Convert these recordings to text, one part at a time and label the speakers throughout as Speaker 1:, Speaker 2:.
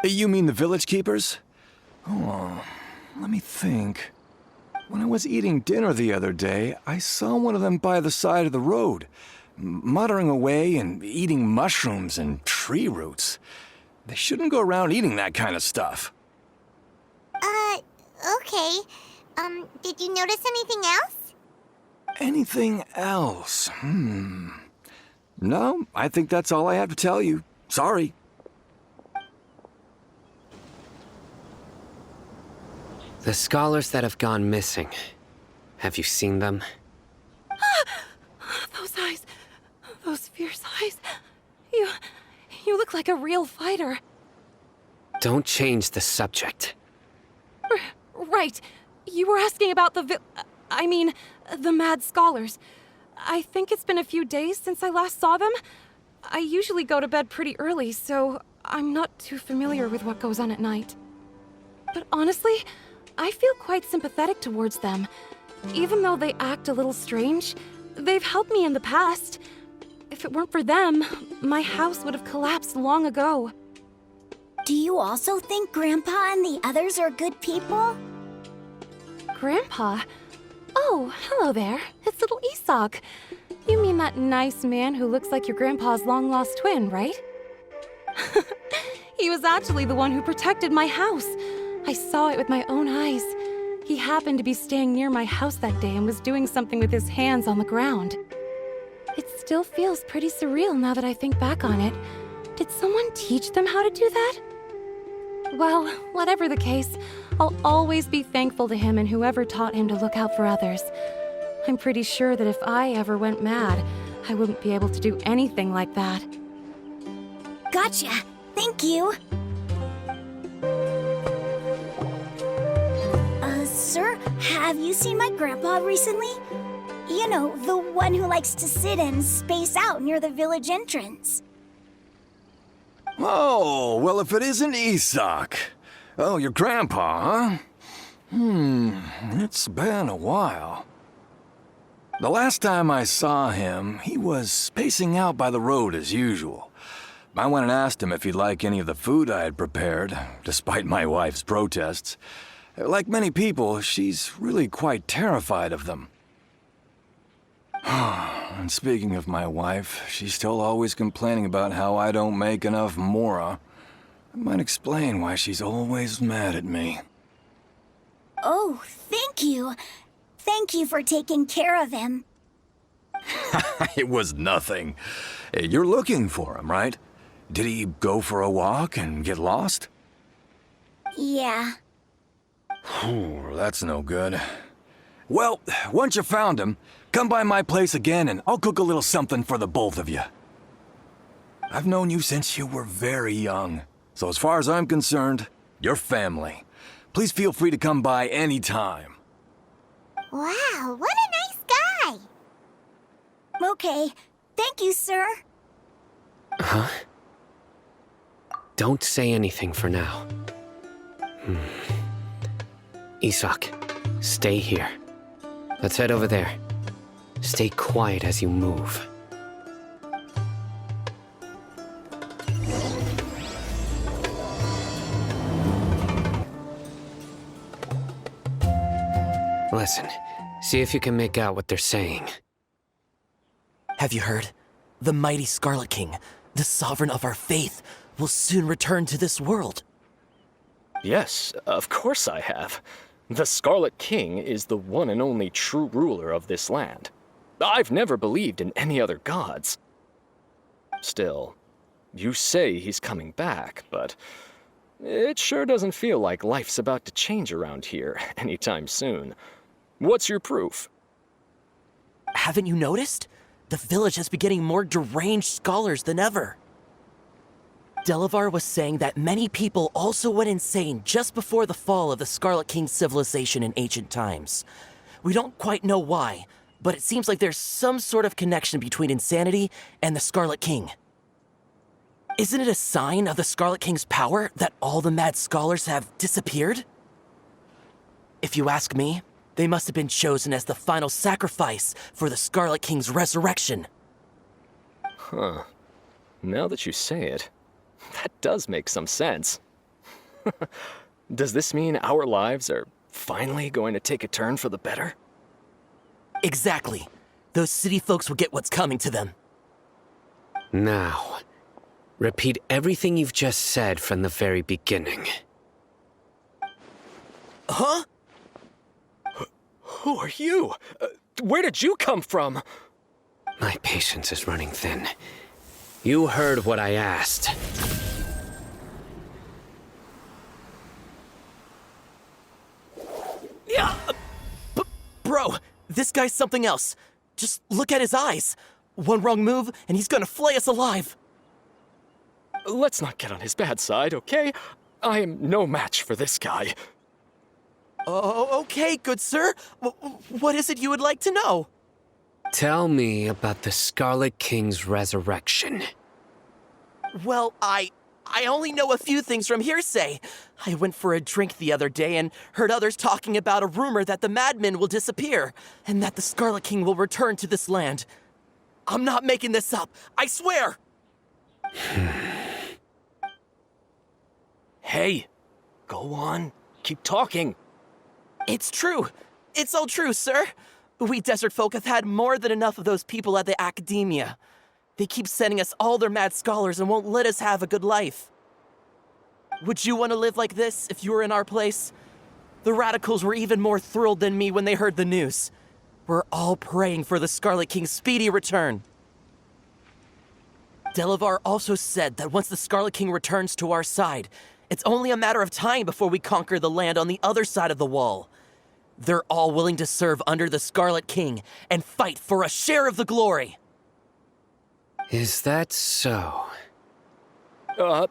Speaker 1: You mean the village keepers? Oh, let me think. When I was eating dinner the other day, I saw one of them by the side of the road, muttering away and eating mushrooms and tree roots. They shouldn't go around eating that kind of stuff.
Speaker 2: Okay. Did you notice anything else?
Speaker 1: Anything else? No, I think that's all I have to tell you. Sorry.
Speaker 3: The scholars that have gone missing. Have you seen them?
Speaker 4: Those eyes. Those fierce eyes. You look like a real fighter.
Speaker 3: Don't change the subject.
Speaker 4: Right. You were asking about the the mad scholars. I think it's been a few days since I last saw them. I usually go to bed pretty early, so I'm not too familiar with what goes on at night. But honestly, I feel quite sympathetic towards them. Even though they act a little strange, they've helped me in the past. If it weren't for them, my house would have collapsed long ago.
Speaker 2: Do you also think Grandpa and the others are good people?
Speaker 4: Grandpa? Oh, hello there. It's little Isak. You mean that nice man who looks like your grandpa's long-lost twin, right? He was actually the one who protected my house. I saw it with my own eyes. He happened to be staying near my house that day and was doing something with his hands on the ground. It still feels pretty surreal now that I think back on it. Did someone teach them how to do that? Well, whatever the case, I'll always be thankful to him and whoever taught him to look out for others. I'm pretty sure that if I ever went mad, I wouldn't be able to do anything like that.
Speaker 2: Gotcha. Thank you. Sir, have you seen my grandpa recently? You know, the one who likes to sit and space out near the village entrance.
Speaker 1: Oh, well, if it isn't Isak. Oh, your grandpa, huh? It's been a while. The last time I saw him, he was spacing out by the road as usual. I went and asked him if he'd like any of the food I had prepared, despite my wife's protests. Like many people, she's really quite terrified of them. And speaking of my wife, she's still always complaining about how I don't make enough mora. That might explain why she's always mad at me.
Speaker 2: Oh, thank you. Thank you for taking care of him.
Speaker 1: It was nothing. You're looking for him, right? Did he go for a walk and get lost?
Speaker 2: Yeah.
Speaker 1: That's no good. Well, once you found him, come by my place again and I'll cook a little something for the both of you. I've known you since you were very young, so as far as I'm concerned, you're family. Please feel free to come by anytime.
Speaker 2: Wow, what a nice guy! Okay, thank you, sir.
Speaker 3: Huh? Don't say anything for now. Isak, stay here. Let's head over there. Stay quiet as you move. Listen, see if you can make out what they're saying.
Speaker 5: Have you heard? The mighty Scarlet King, the sovereign of our faith, will soon return to this world.
Speaker 6: Yes, of course I have. The Scarlet King is the one and only true ruler of this land. I've never believed in any other gods. Still, you say he's coming back, but it sure doesn't feel like life's about to change around here anytime soon. What's your proof?
Speaker 5: Haven't you noticed? The village has been getting more deranged scholars than ever. Delavar was saying that many people also went insane just before the fall of the Scarlet King's civilization in ancient times. We don't quite know why, but it seems like there's some sort of connection between insanity and the Scarlet King. Isn't it a sign of the Scarlet King's power that all the mad scholars have disappeared? If you ask me, they must have been chosen as the final sacrifice for the Scarlet King's resurrection.
Speaker 6: Huh. Now that you say it, that does make some sense. Does this mean our lives are finally going to take a turn for the better?
Speaker 5: Exactly. Those city folks will get what's coming to them.
Speaker 3: Now, repeat everything you've just said from the very beginning.
Speaker 5: Huh?
Speaker 6: Who are you? Where did you come from?
Speaker 3: My patience is running thin. You heard what I asked.
Speaker 5: Yeah! Bro, this guy's something else. Just look at his eyes. One wrong move, and he's gonna flay us alive.
Speaker 6: Let's not get on his bad side, okay? I am no match for this guy.
Speaker 5: Oh, okay, good sir. What is it you would like to know?
Speaker 3: Tell me about the Scarlet King's resurrection.
Speaker 5: Well, I only know a few things from hearsay. I went for a drink the other day and heard others talking about a rumor that the madmen will disappear and that the Scarlet King will return to this land. I'm not making this up, I swear!
Speaker 6: Hey, go on. Keep talking.
Speaker 5: It's true. It's all true, sir. We desert folk have had more than enough of those people at the academia. They keep sending us all their mad scholars and won't let us have a good life. Would you want to live like this if you were in our place? The radicals were even more thrilled than me when they heard the news. We're all praying for the Scarlet King's speedy return. Delavar also said that once the Scarlet King returns to our side, it's only a matter of time before we conquer the land on the other side of the wall. They're all willing to serve under the Scarlet King and fight for a share of the glory.
Speaker 3: Is that so?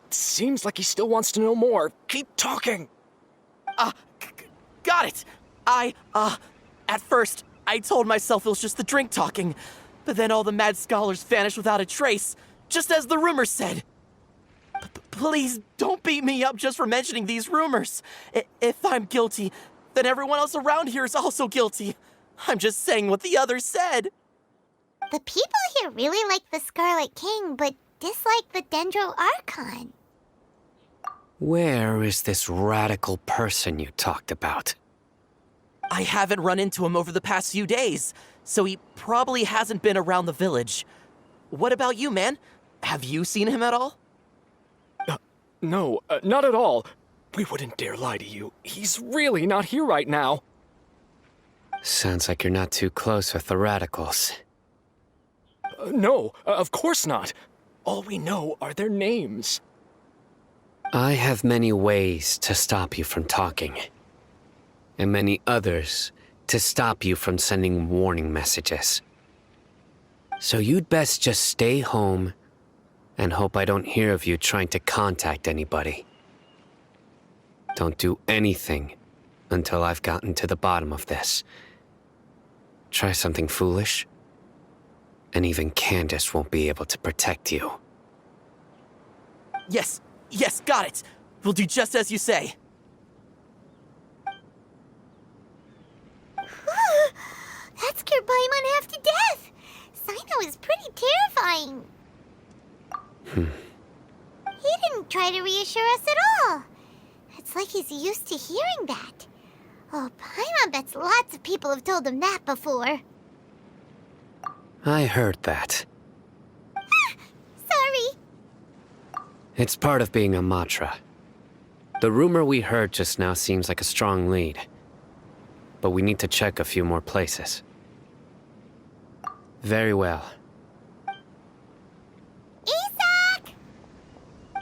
Speaker 6: Seems like he still wants to know more. Keep talking.
Speaker 5: Got it. At first, I told myself it was just the drink talking, but then all the mad scholars vanished without a trace, just as the rumors said. Please don't beat me up just for mentioning these rumors. If I'm guilty, then everyone else around here is also guilty. I'm just saying what the others said.
Speaker 7: The people here really like the Scarlet King, but dislike the Dendro Archon.
Speaker 3: Where is this radical person you talked about?
Speaker 5: I haven't run into him over the past few days, so he probably hasn't been around the village. What about you, man? Have you seen him at all?
Speaker 6: No, not at all. We wouldn't dare lie to you. He's really not here right now.
Speaker 3: Sounds like you're not too close with the radicals.
Speaker 6: No, of course not. All we know are their names.
Speaker 3: I have many ways to stop you from talking, and many others to stop you from sending warning messages. So you'd best just stay home and hope I don't hear of you trying to contact anybody. Don't do anything until I've gotten to the bottom of this. Try something foolish, and even Candace won't be able to protect you.
Speaker 5: Yes, got it. We'll do just as you say.
Speaker 7: That scared Paimon half to death. Sino is pretty terrifying. He didn't try to reassure us at all. It's like he's used to hearing that. Oh, Paimon bets lots of people have told him that before.
Speaker 3: I heard that.
Speaker 7: Sorry.
Speaker 3: It's part of being a Matra. The rumor we heard just now seems like a strong lead. But we need to check a few more places. Very well.
Speaker 7: Isak!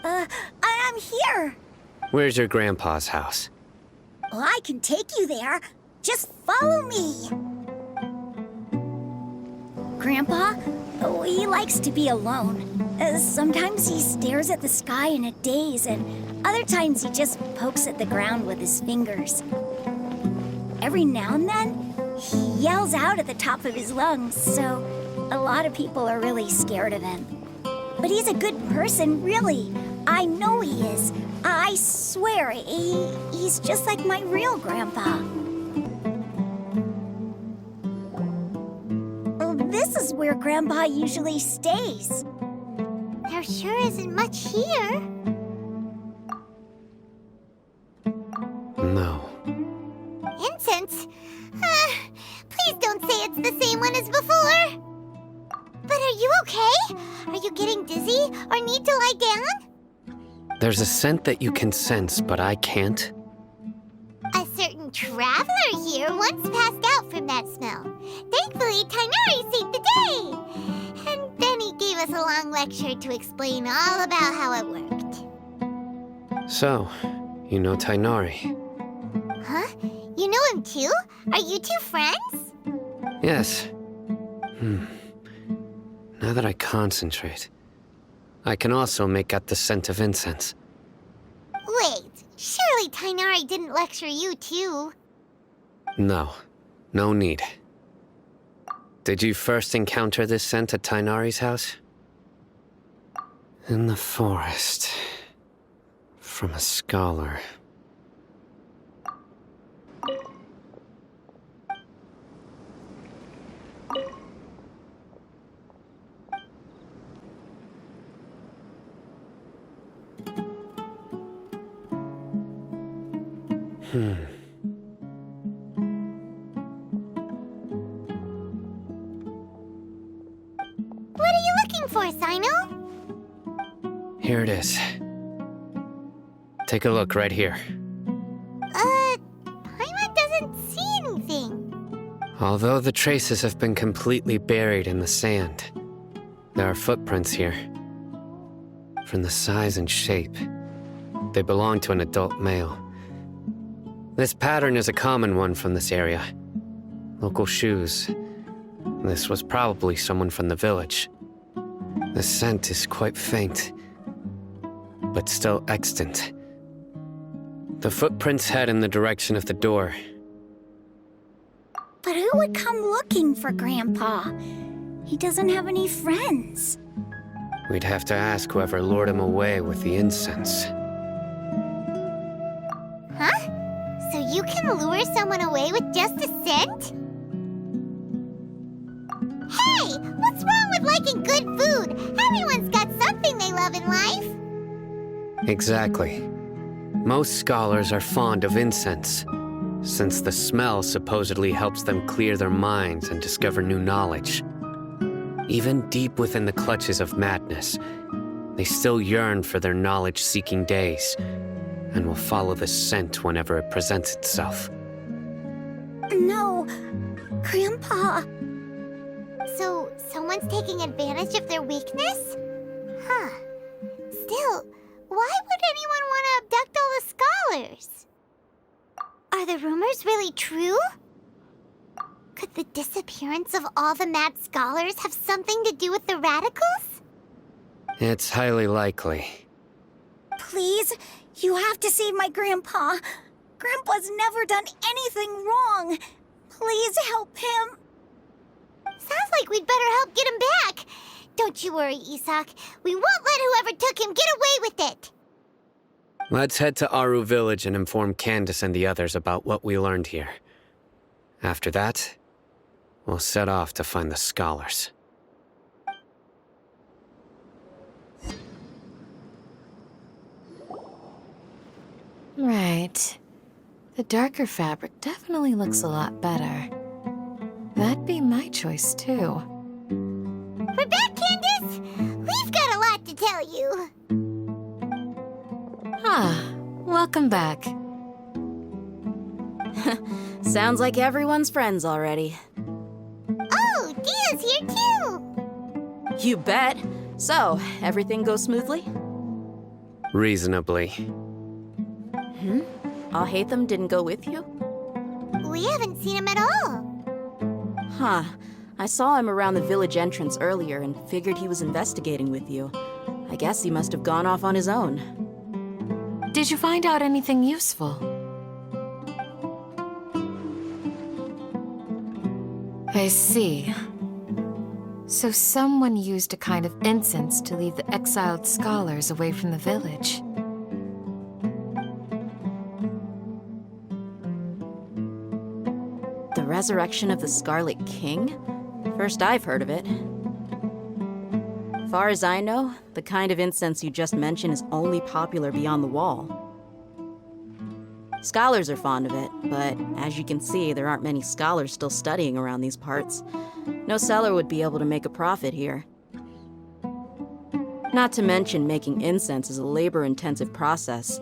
Speaker 2: I'm here.
Speaker 3: Where's your grandpa's house?
Speaker 2: Well, I can take you there. Just follow me. Grandpa? Oh, he likes to be alone. Sometimes he stares at the sky in a daze, and other times he just pokes at the ground with his fingers. Every now and then, he yells out at the top of his lungs, so a lot of people are really scared of him. But he's a good person, really. I know he is. I swear, he's just like my real grandpa. This is where Grandpa usually stays.
Speaker 7: There sure isn't much here. the same one as before. But are you okay? Are you getting dizzy or need to lie down?
Speaker 3: There's a scent that you can sense, but I can't.
Speaker 7: A certain traveler here once passed out from that smell. Thankfully, Tainari saved the day. And then he gave us a long lecture to explain all about how it worked.
Speaker 3: So, you know Tainari?
Speaker 7: Huh? You know him too? Are you two friends?
Speaker 3: Yes. Now that I concentrate, I can also make out the scent of incense.
Speaker 7: Wait, surely Tainari didn't lecture you too.
Speaker 3: No need. Did you first encounter this scent at Tainari's house? In the forest. From a scholar.
Speaker 7: What are you looking for, Sino?
Speaker 3: Here it is. Take a look right here.
Speaker 7: Paimon doesn't see anything.
Speaker 3: Although the traces have been completely buried in the sand, there are footprints here. From the size and shape, they belong to an adult male. This pattern is a common one from this area. Local shoes. This was probably someone from the village. The scent is quite faint, but still extant. The footprints head in the direction of the door.
Speaker 2: But who would come looking for Grandpa? He doesn't have any friends.
Speaker 3: We'd have to ask whoever lured him away with the incense.
Speaker 7: Huh? So you can lure someone away with just a scent? Hey, what's wrong with liking good food? Everyone's got something they love in life.
Speaker 3: Exactly. Most scholars are fond of incense, since the smell supposedly helps them clear their minds and discover new knowledge. Even deep within the clutches of madness, they still yearn for their knowledge-seeking days, and will follow the scent whenever it presents itself.
Speaker 2: No, Grandpa.
Speaker 7: So, someone's taking advantage of their weakness? Huh. Still, why would anyone want to abduct all the scholars? Are the rumors really true? Could the disappearance of all the mad scholars have something to do with the radicals?
Speaker 3: It's highly likely.
Speaker 2: Please, you have to save my Grandpa. Grandpa's never done anything wrong. Please help him.
Speaker 7: Sounds like we'd better help get him back. Don't you worry, Isak. We won't let whoever took him get away with it.
Speaker 3: Let's head to Aru Village and inform Candace and the others about what we learned here. After that, we'll set off to find the scholars.
Speaker 8: Right. The darker fabric definitely looks a lot better. That'd be my choice, too.
Speaker 7: We're back, Candace! We've got a lot to tell you.
Speaker 8: Ah, welcome back.
Speaker 9: Sounds like everyone's friends already.
Speaker 7: Oh, Dia's here too!
Speaker 9: You bet. So, everything goes smoothly?
Speaker 3: Reasonably.
Speaker 9: Alhaitham didn't go with you?
Speaker 7: We haven't seen him at all.
Speaker 9: Huh. I saw him around the village entrance earlier and figured he was investigating with you. I guess he must have gone off on his own.
Speaker 8: Did you find out anything useful? I see. So someone used a kind of incense to lead the exiled scholars away from the village.
Speaker 9: The resurrection of the Scarlet King? First I've heard of it. Far as I know, the kind of incense you just mentioned is only popular beyond the wall. Scholars are fond of it, but as you can see, there aren't many scholars still studying around these parts. No seller would be able to make a profit here. Not to mention, making incense is a labor-intensive process.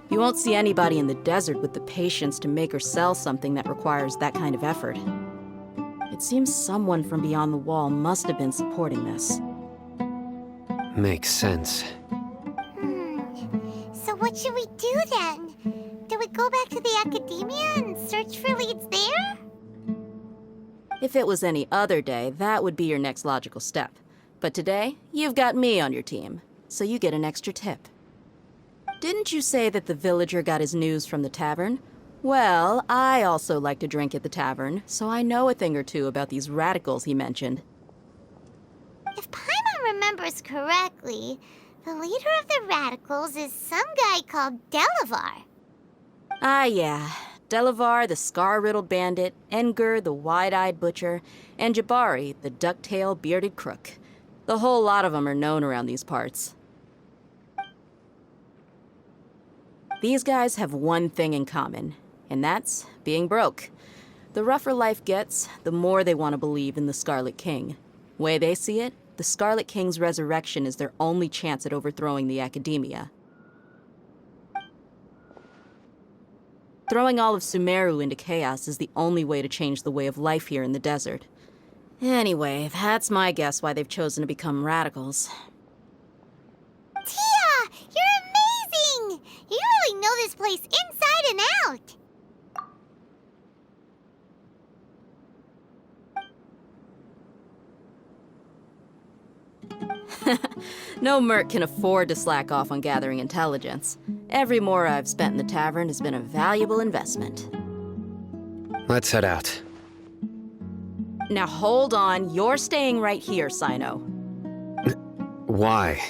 Speaker 9: You won't see anybody in the desert with the patience to make or sell something that requires that kind of effort. It seems someone from beyond the wall must have been supporting this.
Speaker 3: Makes sense.
Speaker 7: So what should we do then? Do we go back to the academia and search for leads there?
Speaker 9: If it was any other day, that would be your next logical step. But today, you've got me on your team, so you get an extra tip. Didn't you say that the villager got his news from the tavern? Well, I also like to drink at the tavern, so I know a thing or two about these radicals he mentioned.
Speaker 7: If Paimon remembers correctly, the leader of the radicals is some guy called Delavar.
Speaker 9: Ah, yeah. Delavar, the scar-riddled bandit, Engur, the wide-eyed butcher, and Jabari, the duck-tailed bearded crook. The whole lot of them are known around these parts. These guys have one thing in common, and that's being broke. The rougher life gets, the more they want to believe in the Scarlet King. Way they see it, the Scarlet King's resurrection is their only chance at overthrowing the academia. Throwing all of Sumeru into chaos is the only way to change the way of life here in the desert. Anyway, that's my guess why they've chosen to become radicals.
Speaker 7: Tia! You're amazing! You really know this place inside and out!
Speaker 9: No merc can afford to slack off on gathering intelligence. Every mora I've spent in the tavern has been a valuable investment.
Speaker 3: Let's head out.
Speaker 9: Now hold on, you're staying right here, Sino.
Speaker 3: Why?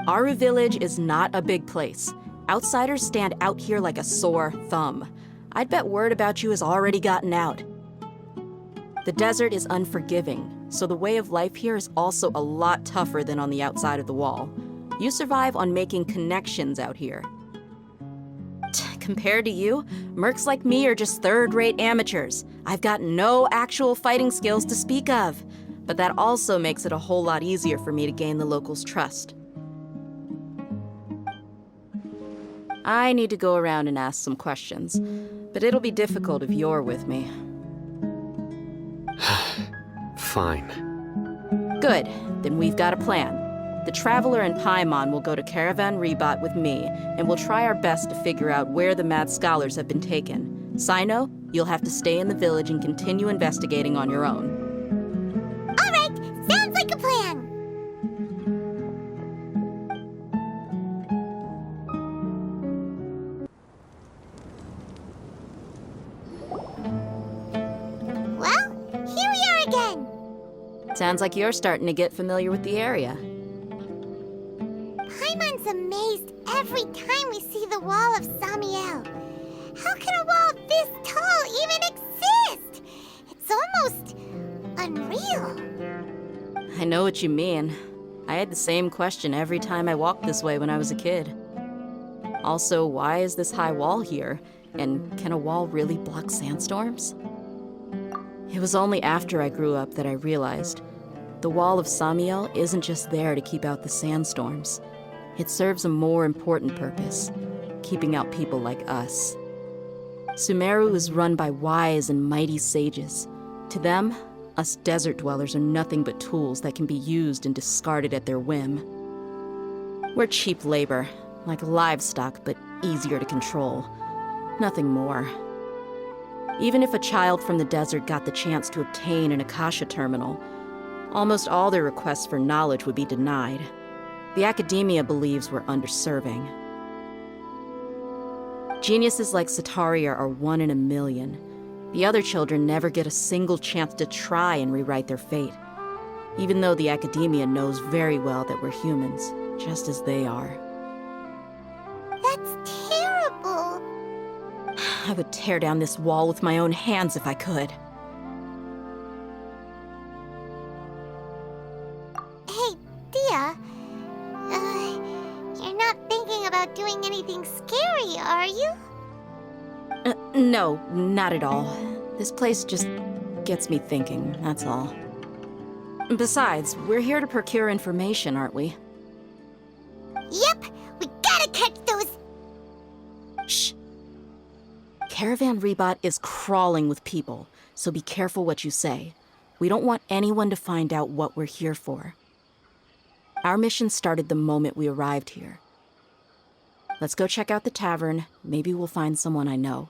Speaker 9: Aru Village is not a big place. Outsiders stand out here like a sore thumb. I'd bet word about you has already gotten out. The desert is unforgiving, so the way of life here is also a lot tougher than on the outside of the wall. You survive on making connections out here. Compared to you, mercs like me are just third-rate amateurs. I've got no actual fighting skills to speak of, but that also makes it a whole lot easier for me to gain the locals' trust. I need to go around and ask some questions, but it'll be difficult if you're with me.
Speaker 3: Fine.
Speaker 9: Good, then we've got a plan. The Traveler and Paimon will go to Caravan Rebot with me, and we'll try our best to figure out where the mad scholars have been taken. Sino, you'll have to stay in the village and continue investigating on your own.
Speaker 7: All right, sounds like a plan. Well, here we are again.
Speaker 9: Sounds like you're starting to get familiar with the area.
Speaker 7: Paimon's amazed every time we see the wall of Samiel. How can a wall this tall even exist? It's almost unreal.
Speaker 9: I know what you mean. I had the same question every time I walked this way when I was a kid. Also, why is this high wall here? And can a wall really block sandstorms? It was only after I grew up that I realized the wall of Samiel isn't just there to keep out the sandstorms. It serves a more important purpose, keeping out people like us. Sumeru is run by wise and mighty sages. To them, us desert dwellers are nothing but tools that can be used and discarded at their whim. We're cheap labor, like livestock, but easier to control. Nothing more. Even if a child from the desert got the chance to obtain an Akasha terminal, almost all their requests for knowledge would be denied. The academia believes we're underserving. Geniuses like Sataria are 1 in a million. The other children never get a single chance to try and rewrite their fate, even though the academia knows very well that we're humans, just as they are.
Speaker 7: That's terrible.
Speaker 9: I would tear down this wall with my own hands if I could.
Speaker 7: Hey, Dia. You're not thinking about doing anything scary, are you?
Speaker 9: No, not at all. This place just gets me thinking, that's all. Besides, we're here to procure information, aren't we?
Speaker 7: Yep, we gotta catch those.
Speaker 9: Shh. Caravan Rebot is crawling with people, so be careful what you say. We don't want anyone to find out what we're here for. Our mission started the moment we arrived here. Let's go check out the tavern. Maybe we'll find someone I know.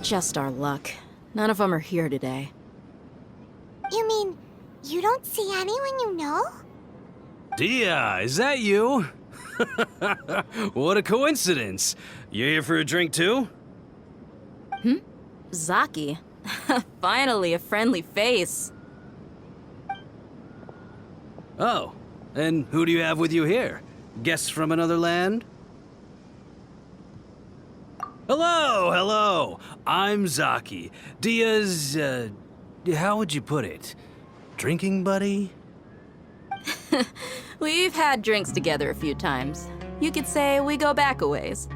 Speaker 9: Just our luck. None of them are here today.
Speaker 7: You mean, you don't see anyone you know?
Speaker 10: Dia, is that you? What a coincidence. You here for a drink too?
Speaker 9: Zaki. Finally, a friendly face.
Speaker 10: Oh, and who do you have with you here? Guests from another land? Hello, hello. I'm Zaki. Dia's, how would you put it? Drinking buddy?
Speaker 9: We've had drinks together a few times. You could say we go back a ways.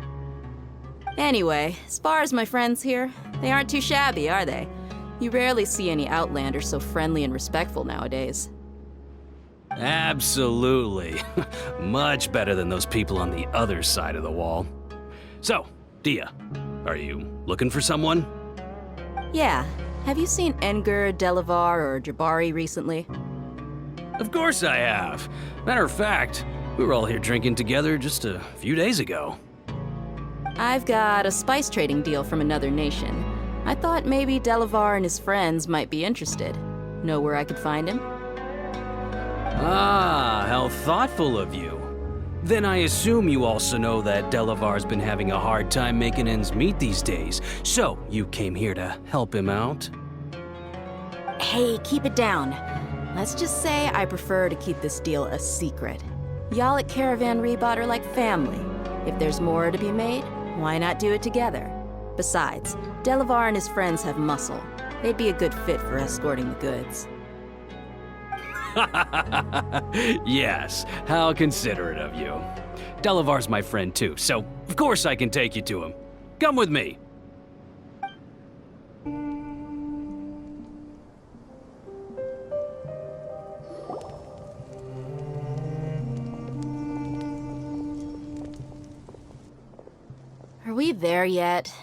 Speaker 9: Anyway, as far as my friends here, they aren't too shabby, are they? You rarely see any Outlanders so friendly and respectful nowadays.
Speaker 10: Absolutely. Much better than those people on the other side of the wall. So, Dia, are you looking for someone?
Speaker 9: Yeah. Have you seen Engur, Delavar, or Jabari recently?
Speaker 10: Of course I have. Matter of fact, we were all here drinking together just a few days ago.
Speaker 9: I've got a spice trading deal from another nation. I thought maybe Delavar and his friends might be interested. Know where I could find him?
Speaker 10: Ah, how thoughtful of you. Then I assume you also know that Delavar's been having a hard time making ends meet these days, so you came here to help him out?
Speaker 9: Hey, keep it down. Let's just say I prefer to keep this deal a secret. Y'all at Caravan Rebot are like family. If there's more to be made, why not do it together? Besides, Delavar and his friends have muscle. They'd be a good fit for escorting the goods.
Speaker 10: Yes, how considerate of you. Delavar's my friend too, so of course I can take you to him. Come with me.
Speaker 9: Are we there yet?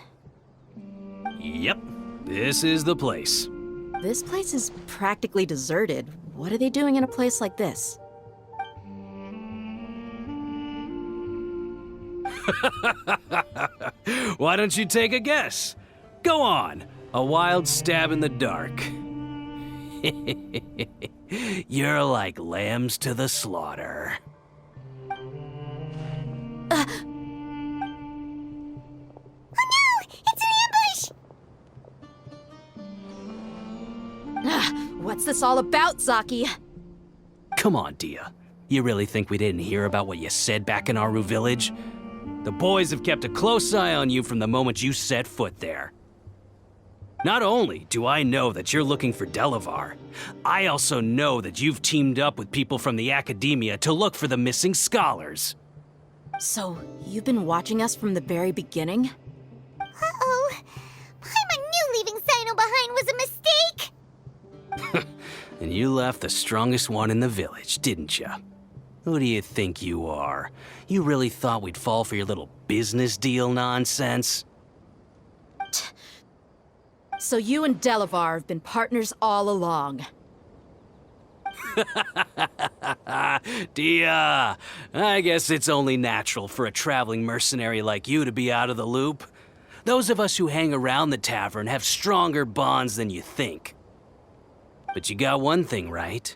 Speaker 10: Yep, this is the place.
Speaker 9: This place is practically deserted. What are they doing in a place like this?
Speaker 10: Why don't you take a guess? Go on, a wild stab in the dark. You're like lambs to the slaughter.
Speaker 9: What's this all about, Zaki?
Speaker 10: Come on, Dia. You really think we didn't hear about what you said back in Aru village? The boys have kept a close eye on you from the moment you set foot there. Not only do I know that you're looking for Delavar, I also know that you've teamed up with people from the academia to look for the missing scholars.
Speaker 9: So, you've been watching us from the very beginning?
Speaker 7: Uh-oh. I knew leaving Sino behind was a mistake!
Speaker 10: And you left the strongest one in the village, didn't you? Who do you think you are? You really thought we'd fall for your little business deal nonsense?
Speaker 9: So you and Delavar have been partners all along.
Speaker 10: Dia, I guess it's only natural for a traveling mercenary like you to be out of the loop. Those of us who hang around the tavern have stronger bonds than you think. But you got one thing right.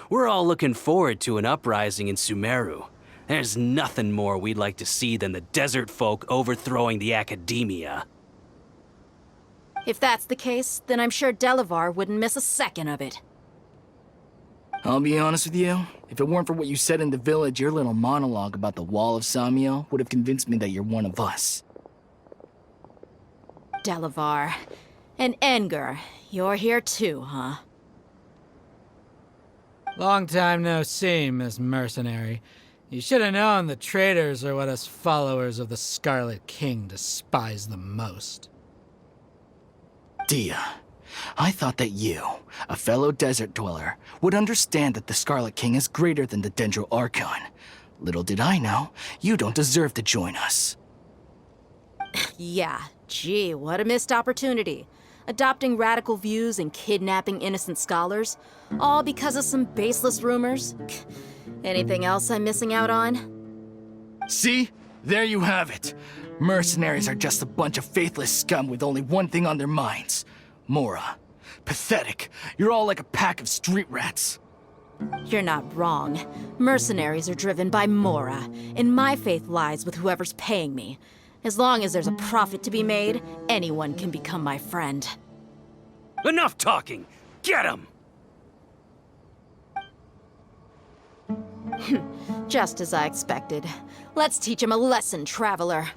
Speaker 10: We're all looking forward to an uprising in Sumeru. There's nothing more we'd like to see than the desert folk overthrowing the academia.
Speaker 9: If that's the case, then I'm sure Delavar wouldn't miss a second of it.
Speaker 11: I'll be honest with you. If it weren't for what you said in the village, your little monologue about the Wall of Samiel would have convinced me that you're one of us.
Speaker 9: Delavar. And Engur, you're here too, huh?
Speaker 12: Long time no see, Miss Mercenary. You should have known the traitors are what us followers of the Scarlet King despise the most.
Speaker 11: Dia, I thought that you, a fellow desert dweller, would understand that the Scarlet King is greater than the Dendro Archon. Little did I know, you don't deserve to join us.
Speaker 9: Yeah, gee, what a missed opportunity. Adopting radical views and kidnapping innocent scholars, all because of some baseless rumors. Anything else I'm missing out on?
Speaker 11: See? There you have it. Mercenaries are just a bunch of faithless scum with only one thing on their minds. Mora. Pathetic. You're all like a pack of street rats.
Speaker 9: You're not wrong. Mercenaries are driven by Mora, and my faith lies with whoever's paying me. As long as there's a profit to be made, anyone can become my friend.
Speaker 10: Enough talking! Get him!
Speaker 9: Just as I expected. Let's teach him a lesson, traveler.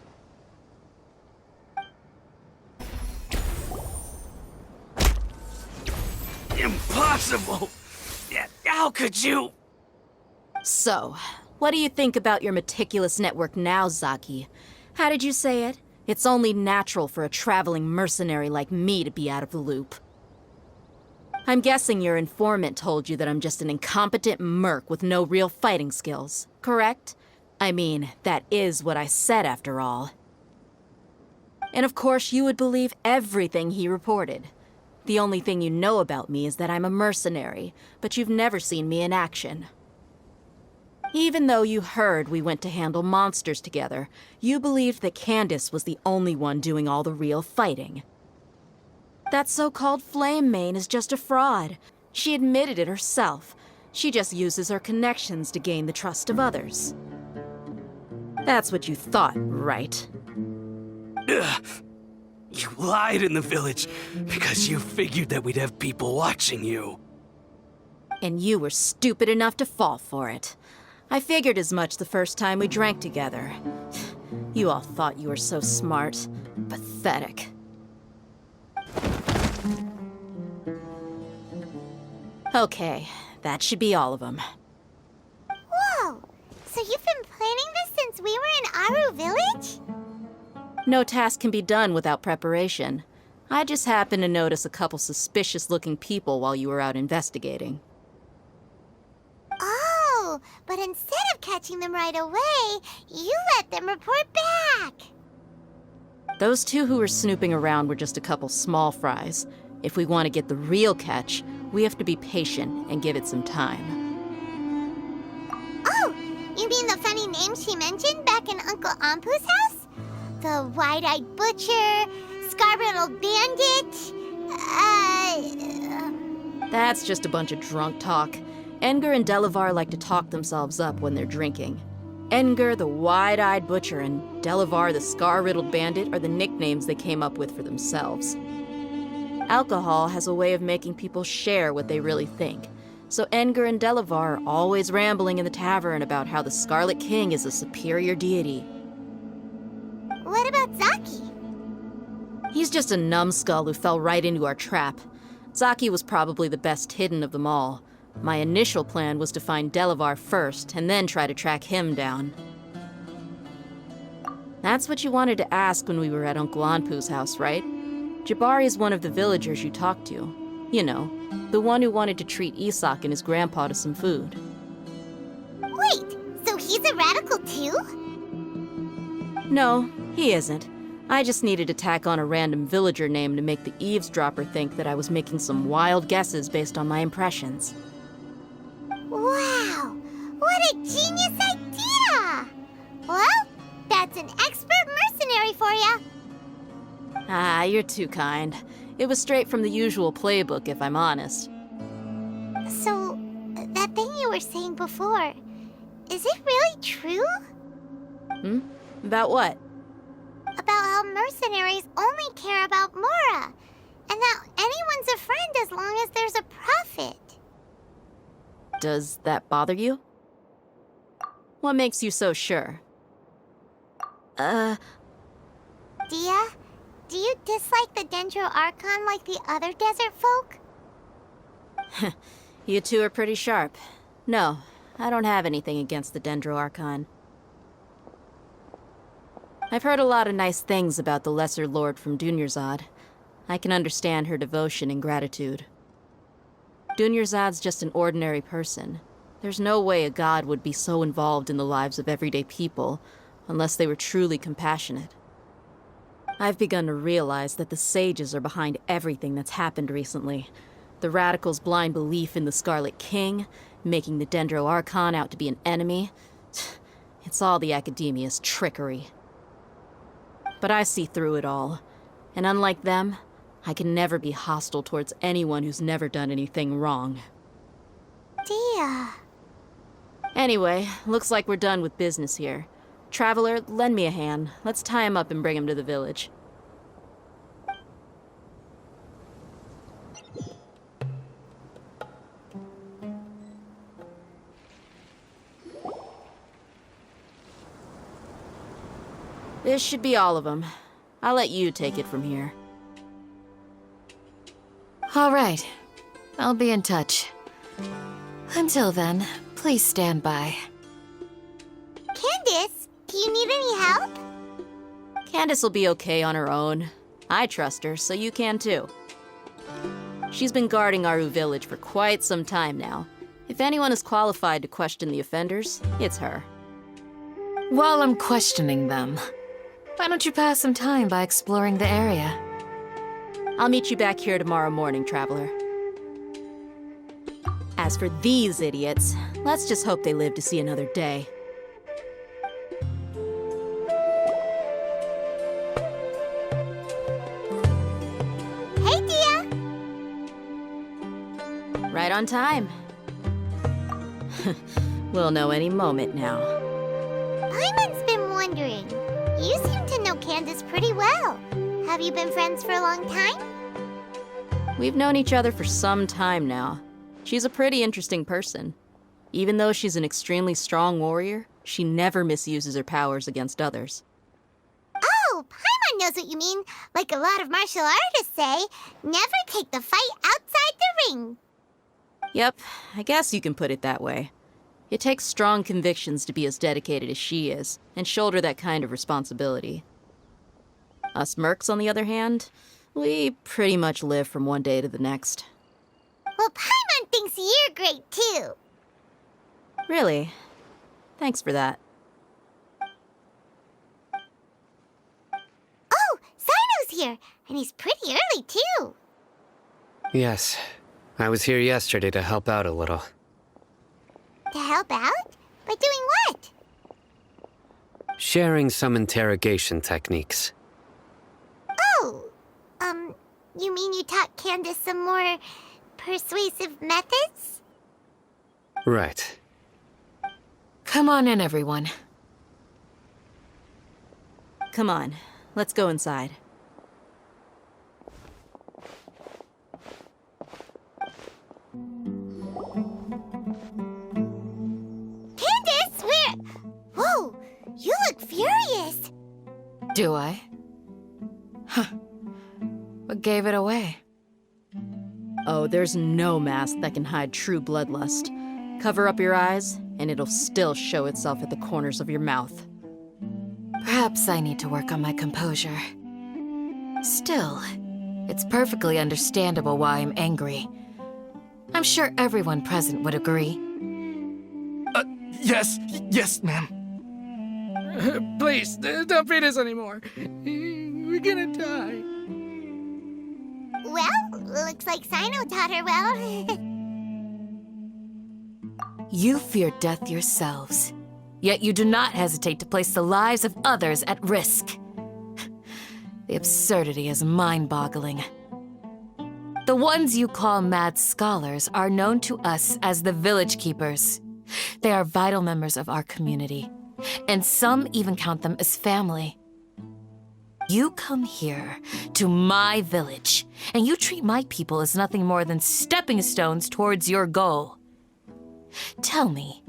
Speaker 10: Impossible! How could you?
Speaker 9: So, what do you think about your meticulous network now, Zaki? How did you say it? It's only natural for a traveling mercenary like me to be out of the loop. I'm guessing your informant told you that I'm just an incompetent merc with no real fighting skills, correct? I mean, that is what I said after all. And of course you would believe everything he reported. The only thing you know about me is that I'm a mercenary, but you've never seen me in action. Even though you heard we went to handle monsters together, you believed that Candace was the only one doing all the real fighting. That so-called Flame Main is just a fraud. She admitted it herself. She just uses her connections to gain the trust of others. That's what you thought, right?
Speaker 10: Ugh. You lied in the village because you figured that we'd have people watching you.
Speaker 9: And you were stupid enough to fall for it. I figured as much the first time we drank together. You all thought you were so smart. Pathetic. Okay, that should be all of them.
Speaker 7: Whoa! So you've been planning this since we were in Aru Village?
Speaker 9: No task can be done without preparation. I just happened to notice a couple suspicious-looking people while you were out investigating.
Speaker 7: Oh, but instead of catching them right away, you let them report back.
Speaker 9: Those two who were snooping around were just a couple small fries. If we want to get the real catch, we have to be patient and give it some time.
Speaker 7: Oh, you mean the funny name she mentioned back in Uncle Ampu's house? The wide-eyed butcher, scar-riddled bandit,
Speaker 9: That's just a bunch of drunk talk. Edgar and Delavar like to talk themselves up when they're drinking. Edgar, the wide-eyed butcher, and Delavar, the scar-riddled bandit, are the nicknames they came up with for themselves. Alcohol has a way of making people share what they really think. So Edgar and Delavar are always rambling in the tavern about how the Scarlet King is a superior deity.
Speaker 7: What about Zaki?
Speaker 9: He's just a numbskull who fell right into our trap. Zaki was probably the best hidden of them all. My initial plan was to find Delavar first, and then try to track him down. That's what you wanted to ask when we were at Uncle Anpu's house, right? Jabari is one of the villagers you talked to. You know, the one who wanted to treat Isak and his grandpa to some food.
Speaker 7: Wait, so he's a radical too?
Speaker 9: No, he isn't. I just needed to tack on a random villager name to make the eavesdropper think that I was making some wild guesses based on my impressions.
Speaker 7: Wow, what a genius idea! Well, that's an expert mercenary for ya.
Speaker 9: Ah, you're too kind. It was straight from the usual playbook, if I'm honest.
Speaker 7: So, that thing you were saying before, is it really true?
Speaker 9: About what?
Speaker 7: About how mercenaries only care about Mora, and that anyone's a friend as long as there's a profit.
Speaker 9: Does that bother you? What makes you so sure?
Speaker 7: Dia, do you dislike the Dendro Archon like the other desert folk?
Speaker 9: You two are pretty sharp. No, I don't have anything against the Dendro Archon. I've heard a lot of nice things about the Lesser Lord from Dunyarzad. I can understand her devotion and gratitude. Dunyarzad's just an ordinary person. There's no way a god would be so involved in the lives of everyday people, unless they were truly compassionate. I've begun to realize that the sages are behind everything that's happened recently. The radicals' blind belief in the Scarlet King, making the Dendro Archon out to be an enemy. It's all the Academia's trickery. But I see through it all, and unlike them, I can never be hostile towards anyone who's never done anything wrong.
Speaker 7: Dia.
Speaker 9: Anyway, looks like we're done with business here. Traveler, lend me a hand. Let's tie him up and bring him to the village. This should be all of them. I'll let you take it from here.
Speaker 8: All right. I'll be in touch. Until then, please stand by.
Speaker 7: Candace, do you need any help?
Speaker 9: Candace will be okay on her own. I trust her, so you can too. She's been guarding Aru village for quite some time now. If anyone is qualified to question the offenders, it's her.
Speaker 8: While I'm questioning them, why don't you pass some time by exploring the area?
Speaker 9: I'll meet you back here tomorrow morning, Traveler. As for these idiots, let's just hope they live to see another day.
Speaker 7: Hey, Dia!
Speaker 9: Right on time. We'll know any moment now.
Speaker 7: Paimon's been wondering. You seem to know Candace pretty well. Have you been friends for a long time?
Speaker 9: We've known each other for some time now. She's a pretty interesting person. Even though she's an extremely strong warrior, she never misuses her powers against others.
Speaker 7: Oh, Paimon knows what you mean. Like a lot of martial artists say, never take the fight outside the ring.
Speaker 9: Yep, I guess you can put it that way. It takes strong convictions to be as dedicated as she is, and shoulder that kind of responsibility. Us mercs, on the other hand, we pretty much live from one day to the next.
Speaker 7: Well, Paimon thinks you're great, too.
Speaker 9: Really? Thanks for that.
Speaker 7: Oh, Sino's here, and he's pretty early, too.
Speaker 3: Yes, I was here yesterday to help out a little.
Speaker 7: To help out? By doing what?
Speaker 3: Sharing some interrogation techniques.
Speaker 7: Oh, you mean you taught Candace some more persuasive methods?
Speaker 3: Right.
Speaker 8: Come on in, everyone.
Speaker 9: Come on, let's go inside.
Speaker 7: Candace, where... Whoa, you look furious.
Speaker 8: Do I? Huh. What gave it away?
Speaker 9: Oh, there's no mask that can hide true bloodlust. Cover up your eyes, and it'll still show itself at the corners of your mouth.
Speaker 8: Perhaps I need to work on my composure. Still, it's perfectly understandable why I'm angry. I'm sure everyone present would agree.
Speaker 11: Yes, ma'am.
Speaker 12: Please, don't feed us anymore. We're gonna die.
Speaker 7: Well, looks like Sino taught her well.
Speaker 8: You fear death yourselves, yet you do not hesitate to place the lives of others at risk. The absurdity is mind-boggling. The ones you call mad scholars are known to us as the Village Keepers. They are vital members of our community, and some even count them as family. You come here to my village, and you treat my people as nothing more than stepping stones towards your goal. Tell me,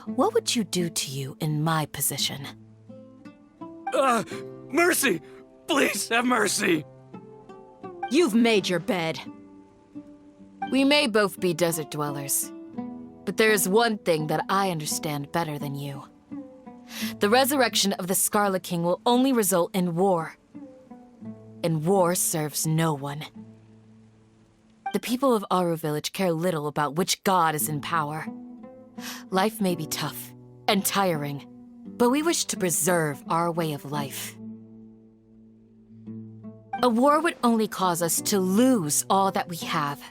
Speaker 8: what would you do to you in my position?
Speaker 10: Mercy! Please have mercy!
Speaker 9: You've made your bed.
Speaker 8: We may both be desert dwellers, but there is one thing that I understand better than you. The resurrection of the Scarlet King will only result in war. And war serves no one. The people of Aru Village care little about which god is in power. Life may be tough and tiring, but we wish to preserve our way of life. A war would only cause us to lose all that we have.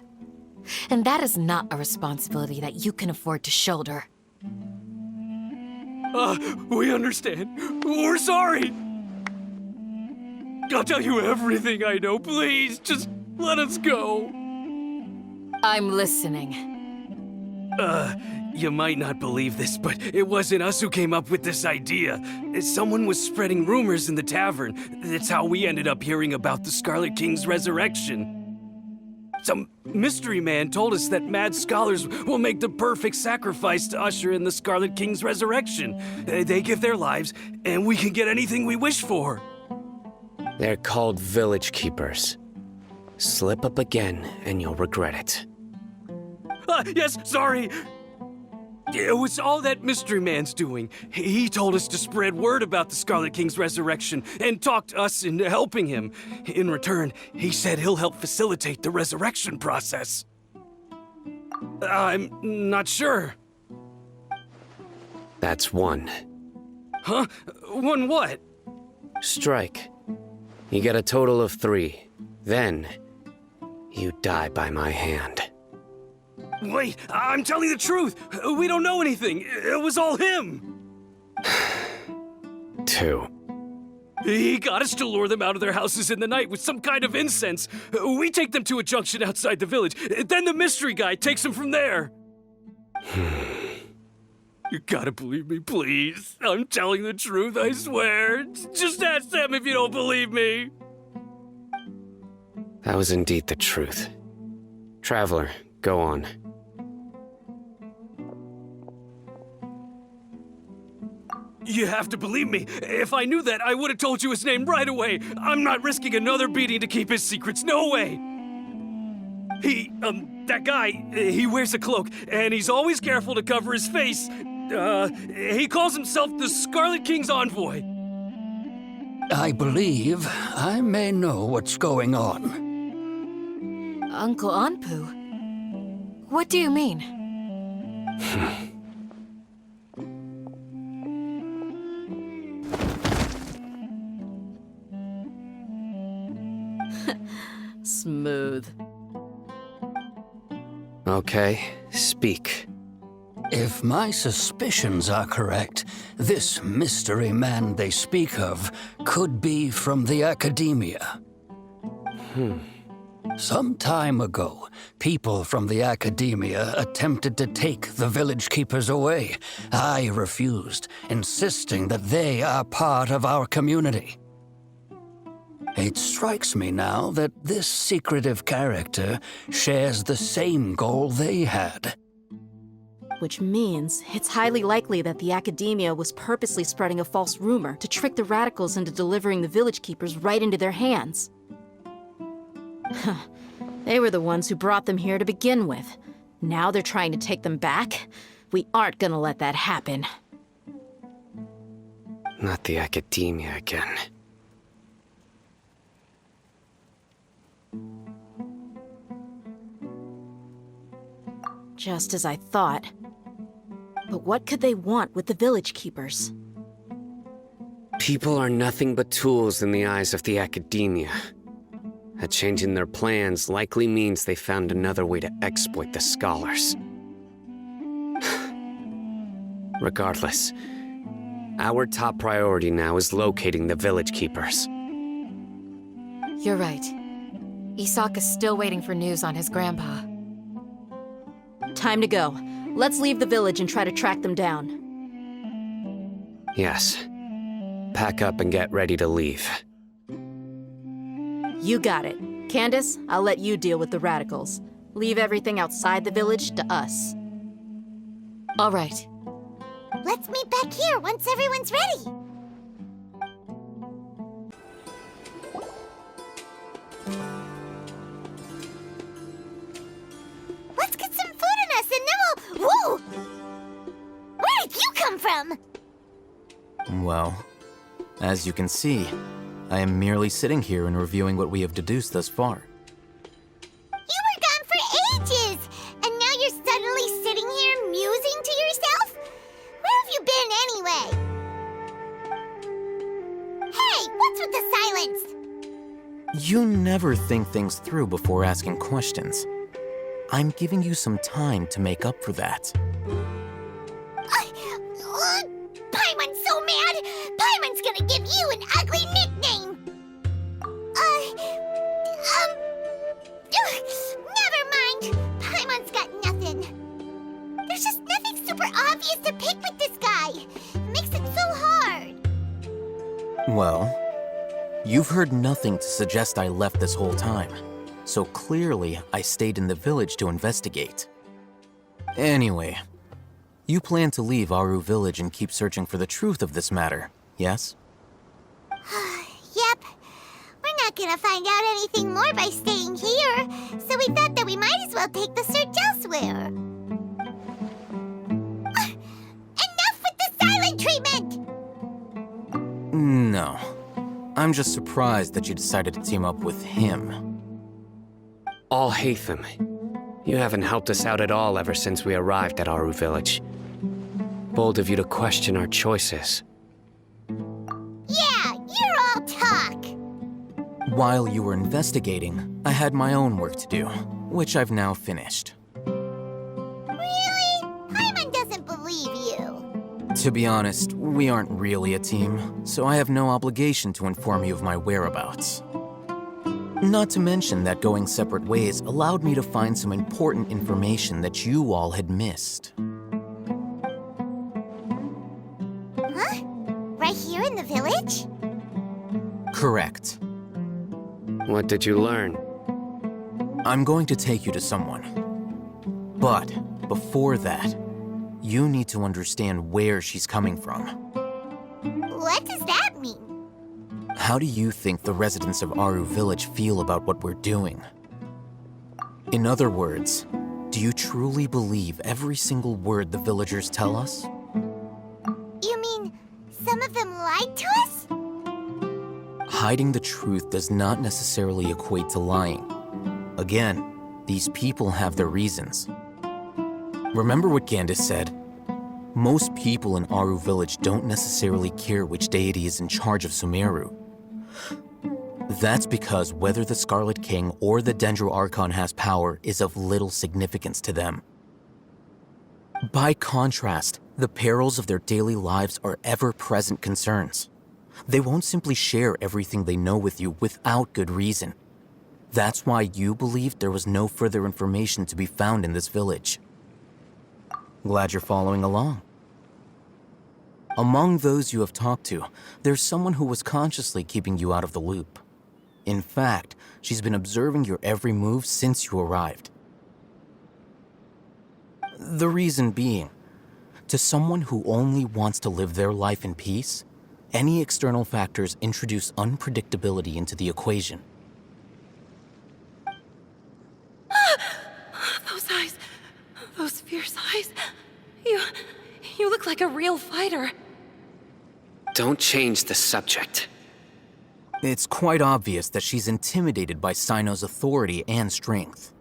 Speaker 8: And that is not a responsibility that you can afford to shoulder.
Speaker 10: We understand. We're sorry. I'll tell you everything I know. Please, just let us go.
Speaker 8: I'm listening.
Speaker 10: You might not believe this, but it wasn't us who came up with this idea. Someone was spreading rumors in the tavern. That's how we ended up hearing about the Scarlet King's resurrection. Some mystery man told us that mad scholars will make the perfect sacrifice to usher in the Scarlet King's resurrection. They give their lives, and we can get anything we wish for.
Speaker 3: They're called village keepers. Slip up again, and you'll regret it.
Speaker 10: Yes, sorry. It was all that mystery man's doing. He told us to spread word about the Scarlet King's resurrection and talk us into helping him. In return, he said he'll help facilitate the resurrection process. I'm not sure.
Speaker 3: That's one.
Speaker 10: Huh? One what?
Speaker 3: Strike. You get a total of 3. Then, you die by my hand.
Speaker 10: Wait, I'm telling the truth. We don't know anything. It was all him.
Speaker 3: 2.
Speaker 10: He got us to lure them out of their houses in the night with some kind of incense. We take them to a junction outside the village. Then the mystery guy takes them from there. You gotta believe me, please. I'm telling the truth, I swear. Just ask them if you don't believe me.
Speaker 3: That was indeed the truth. Traveler, go on.
Speaker 10: You have to believe me. If I knew that, I would have told you his name right away. I'm not risking another beating to keep his secrets. No way. That guy, he wears a cloak, and he's always careful to cover his face. He calls himself the Scarlet King's envoy.
Speaker 13: I believe I may know what's going on.
Speaker 8: Uncle Anpu? What do you mean?
Speaker 9: Smooth.
Speaker 3: Okay, speak.
Speaker 13: If my suspicions are correct, this mystery man they speak of could be from the academia. Some time ago, people from the academia attempted to take the village keepers away. I refused, insisting that they are part of our community. It strikes me now that this secretive character shares the same goal they had.
Speaker 9: Which means it's highly likely that the academia was purposely spreading a false rumor to trick the radicals into delivering the village keepers right into their hands. They were the ones who brought them here to begin with. Now they're trying to take them back? We aren't gonna let that happen.
Speaker 3: Not the academia again.
Speaker 9: Just as I thought. But what could they want with the village keepers?
Speaker 3: People are nothing but tools in the eyes of the academia. A change in their plans likely means they found another way to exploit the scholars. Regardless, our top priority now is locating the village keepers.
Speaker 8: You're right. Isak is still waiting for news on his grandpa.
Speaker 9: Time to go. Let's leave the village and try to track them down.
Speaker 3: Yes. Pack up and get ready to leave.
Speaker 9: You got it. Candace, I'll let you deal with the radicals. Leave everything outside the village to us.
Speaker 8: All right.
Speaker 7: Let's meet back here once everyone's ready.
Speaker 5: Well, as you can see, I am merely sitting here and reviewing what we have deduced thus far.
Speaker 7: You were gone for ages! And now you're suddenly sitting here musing to yourself? Where have you been anyway? Hey, what's with the silence?
Speaker 5: You never think things through before asking questions. I'm giving you some time to make up for that.
Speaker 7: Paimon's so mad! Paimon's gonna give you an ugly nickname! Never mind. Paimon's got nothing. There's just nothing super obvious to pick with this guy. It makes it so hard.
Speaker 5: Well, you've heard nothing to suggest I left this whole time, so clearly I stayed in the village to investigate. Anyway, you plan to leave Aru Village and keep searching for the truth of this matter, yes?
Speaker 7: Yep. We're not gonna find out anything more by staying here, so we thought that we might as well take the search elsewhere. Enough with the silent treatment!
Speaker 5: No. I'm just surprised that you decided to team up with him.
Speaker 3: Alhaitham, you haven't helped us out at all ever since we arrived at Aru Village. Bold of you to question our choices.
Speaker 7: Yeah, you're all talk.
Speaker 5: While you were investigating, I had my own work to do, which I've now finished.
Speaker 7: Really? Paimon doesn't believe you.
Speaker 5: To be honest, we aren't really a team, so I have no obligation to inform you of my whereabouts. Not to mention that going separate ways allowed me to find some important information that you all had missed.
Speaker 7: Huh? Right here in the village?
Speaker 5: Correct.
Speaker 3: What did you learn?
Speaker 5: I'm going to take you to someone. But before that, you need to understand where she's coming from.
Speaker 7: What does that mean?
Speaker 5: How do you think the residents of Aru Village feel about what we're doing? In other words, do you truly believe every single word the villagers tell us?
Speaker 7: You mean some of them lied to us?
Speaker 5: Hiding the truth does not necessarily equate to lying. Again, these people have their reasons. Remember what Gandhi said? Most people in Aru Village don't necessarily care which deity is in charge of Sumeru. That's because whether the Scarlet King or the Dendro Archon has power is of little significance to them. By contrast, the perils of their daily lives are ever-present concerns. They won't simply share everything they know with you without good reason. That's why you believed there was no further information to be found in this village. Glad you're following along. Among those you have talked to, there's someone who was consciously keeping you out of the loop. In fact, she's been observing your every move since you arrived. The reason being, to someone who only wants to live their life in peace, any external factors introduce unpredictability into the equation.
Speaker 4: Those eyes. Those fierce eyes. You look like a real fighter.
Speaker 3: Don't change the subject.
Speaker 5: It's quite obvious that she's intimidated by Sino's authority and strength.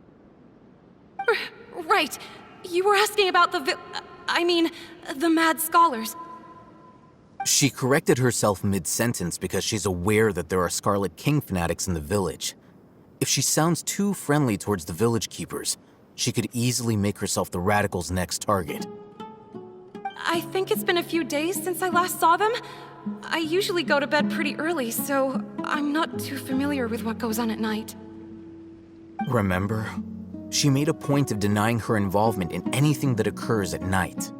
Speaker 4: Right. You were asking about the mad scholars.
Speaker 5: She corrected herself mid-sentence because she's aware that there are Scarlet King fanatics in the village. If she sounds too friendly towards the village keepers, she could easily make herself the radicals' next target.
Speaker 4: I think it's been a few days since I last saw them. I usually go to bed pretty early, so I'm not too familiar with what goes on at night.
Speaker 5: Remember? She made a point of denying her involvement in anything that occurs at night.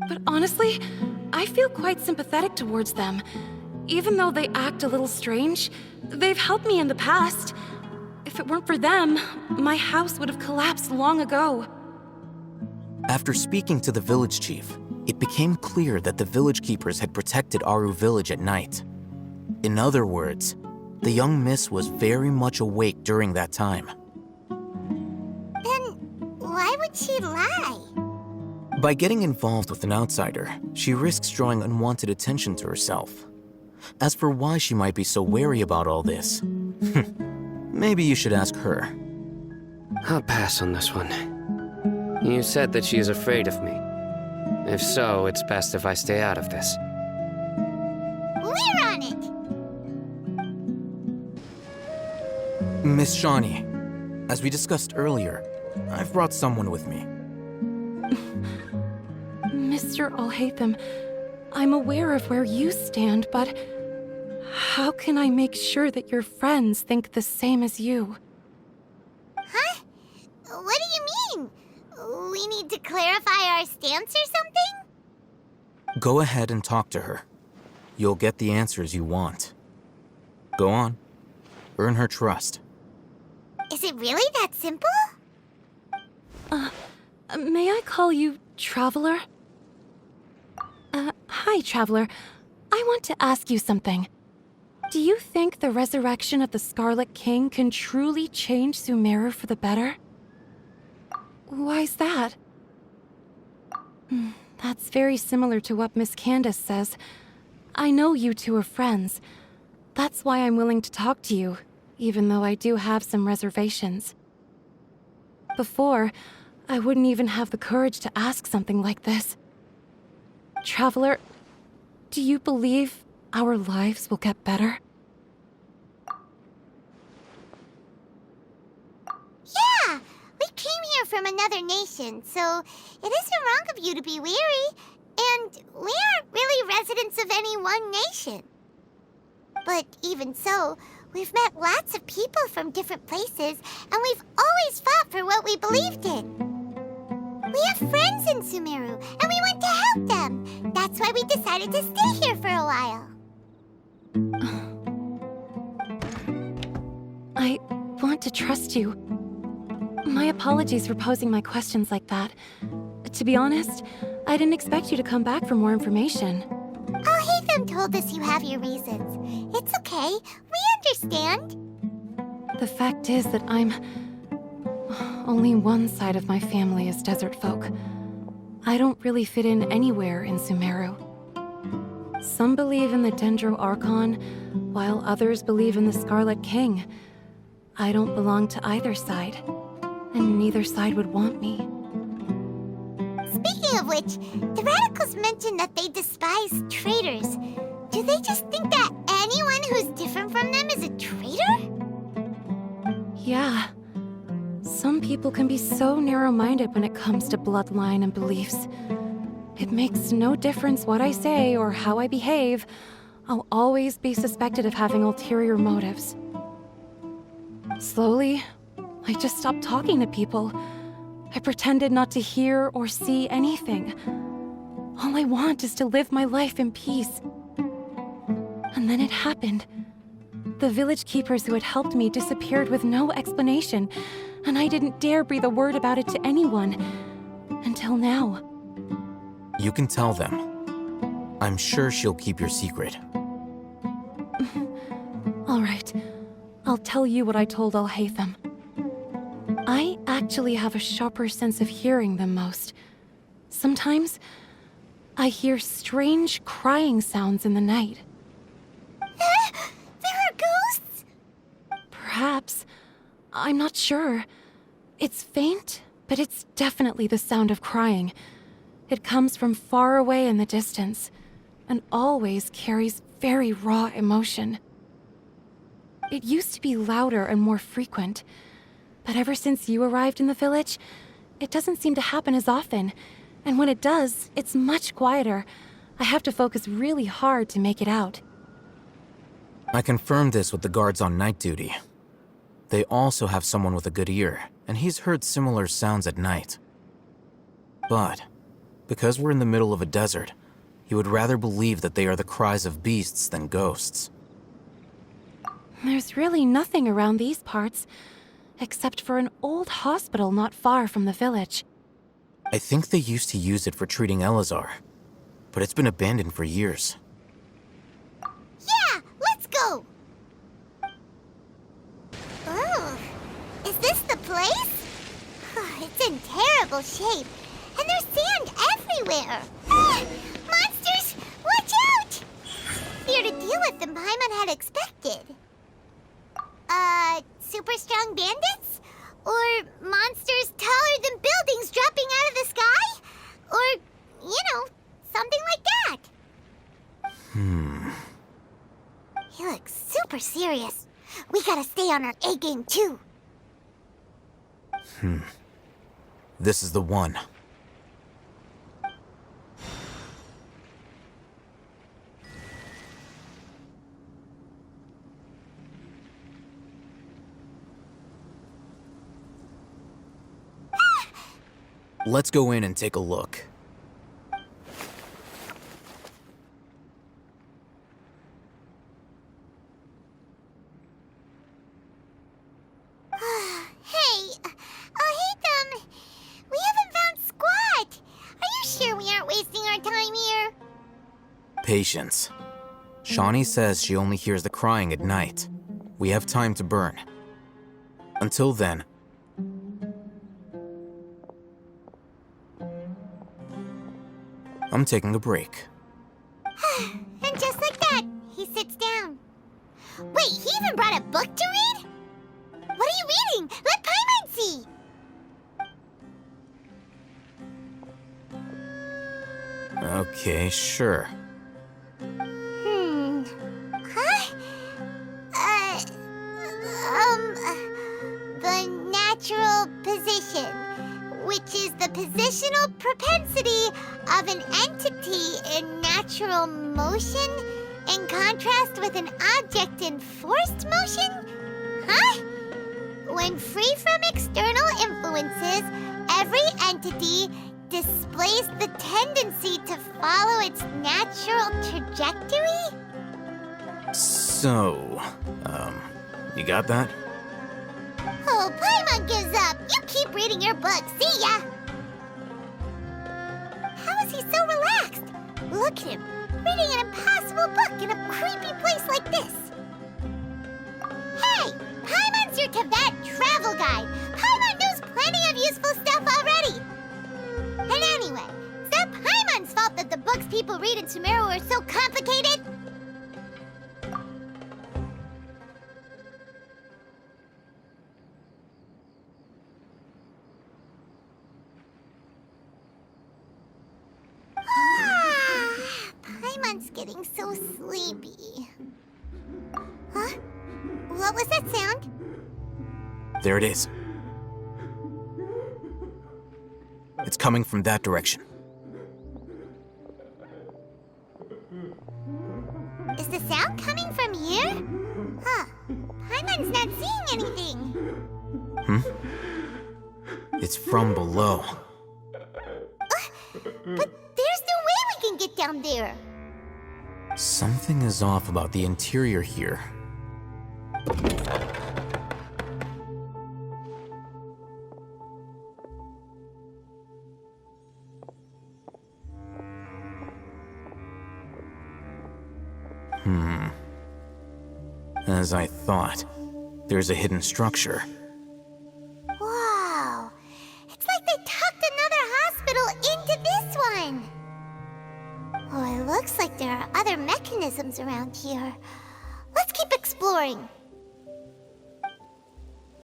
Speaker 4: But honestly, I feel quite sympathetic towards them. Even though they act a little strange, they've helped me in the past. If it weren't for them, my house would have collapsed long ago.
Speaker 5: After speaking to the village chief, it became clear that the village keepers had protected Aru Village at night. In other words, the young miss was very much awake during that time.
Speaker 7: Then why would she lie?
Speaker 5: By getting involved with an outsider, she risks drawing unwanted attention to herself. As for why she might be so wary about all this, maybe you should ask her.
Speaker 3: I'll pass on this one. You said that she is afraid of me. If so, it's best if I stay out of this.
Speaker 7: We're on it!
Speaker 5: Miss Shawnee, as we discussed earlier, I've brought someone with me.
Speaker 4: Mr. Alhaitham, I'm aware of where you stand, but how can I make sure that your friends think the same as you?
Speaker 7: Huh? What do you mean? We need to clarify our stance or something?
Speaker 5: Go ahead and talk to her. You'll get the answers you want. Go on. Earn her trust.
Speaker 7: Is it really that simple?
Speaker 4: May I call you Traveler? Hi, Traveler. I want to ask you something. Do you think the resurrection of the Scarlet King can truly change Sumeru for the better? Why's that? That's very similar to what Miss Candace says. I know you two are friends. That's why I'm willing to talk to you, even though I do have some reservations. Before, I wouldn't even have the courage to ask something like this. Traveler, do you believe our lives will get better?
Speaker 7: Yeah! We came here from another nation, so it isn't wrong of you to be weary. And we aren't really residents of any one nation. But even so, we've met lots of people from different places, and we've always fought for what we believed in. We have friends in Sumeru, and we want to help them. That's why we decided to stay here for a while.
Speaker 4: I want to trust you. My apologies for posing my questions like that. To be honest, I didn't expect you to come back for more information.
Speaker 7: Alhaitham told us you have your reasons. It's okay. We understand.
Speaker 4: The fact is that only one side of my family is desert folk. I don't really fit in anywhere in Sumeru. Some believe in the Dendro Archon, while others believe in the Scarlet King. I don't belong to either side, and neither side would want me.
Speaker 7: Speaking of which, the radicals mentioned that they despise traitors. Do they just think that anyone who's different from them is a traitor?
Speaker 4: Yeah. Some people can be so narrow-minded when it comes to bloodline and beliefs. It makes no difference what I say or how I behave. I'll always be suspected of having ulterior motives. Slowly, I just stopped talking to people. I pretended not to hear or see anything. All I want is to live my life in peace. And then it happened. The village keepers who had helped me disappeared with no explanation, and I didn't dare breathe a word about it to anyone. Until now.
Speaker 5: You can tell them. I'm sure she'll keep your secret.
Speaker 4: All right. I'll tell you what I told Alhaitham. I actually have a sharper sense of hearing than most. Sometimes, I hear strange crying sounds in the night.
Speaker 7: There are ghosts?
Speaker 4: Perhaps. I'm not sure. It's faint, but it's definitely the sound of crying. It comes from far away in the distance, and always carries very raw emotion. It used to be louder and more frequent, but ever since you arrived in the village, it doesn't seem to happen as often, and when it does, it's much quieter. I have to focus really hard to make it out.
Speaker 5: I confirmed this with the guards on night duty. They also have someone with a good ear, and he's heard similar sounds at night. But, because we're in the middle of a desert, he would rather believe that they are the cries of beasts than ghosts.
Speaker 4: There's really nothing around these parts, except for an old hospital not far from the village.
Speaker 5: I think they used to use it for treating Elazar, but it's been abandoned for years.
Speaker 7: Yeah, let's go! Oh, is this the place? It's in terrible shape, and there's sand everywhere. Ah! Monsters! Watch out! Fear to deal with than Paimon had expected. Super strong bandits? Or monsters taller than buildings dropping out of the sky? Or, something like that. He looks super serious. We gotta stay on our A game too.
Speaker 5: This is the one. Let's go in and take a look.
Speaker 7: Hey, Hatham, we haven't found squat. Are you sure we aren't wasting our time here?
Speaker 5: Patience. Shawnee says she only hears the crying at night. We have time to burn. Until then, I'm taking a break.
Speaker 7: And just like that, he sits down. Wait, he even brought a book to read? What are you reading? Let Paimon see!
Speaker 5: Okay, sure.
Speaker 7: Huh? The natural position, which is the positional propensity of an entity in natural motion in contrast with an object in forced motion? Huh? When free from external influences, every entity displays the tendency to follow its natural trajectory?
Speaker 5: So, you got that?
Speaker 7: Oh, Paimon gives up. You keep reading your book. See ya! How is he so relaxed? Look at him, reading an impossible book in a creepy place like this. Hey! Paimon's your Tibet travel guide. Paimon knows plenty of useful stuff already. And anyway, is that Paimon's fault that the books people read in Sumeru are so complicated? Paimon's getting so sleepy. Huh? What was that sound?
Speaker 5: There it is. It's coming from that direction.
Speaker 7: Is the sound coming from here? Huh. Paimon's not seeing anything.
Speaker 5: It's from below.
Speaker 7: But there's no way we can get down there.
Speaker 5: Something is off about the interior here. As I thought, there's a hidden structure.
Speaker 7: Wow. It's like they tucked another hospital into this one. Oh, it looks like there are other mechanisms around here. Let's keep exploring.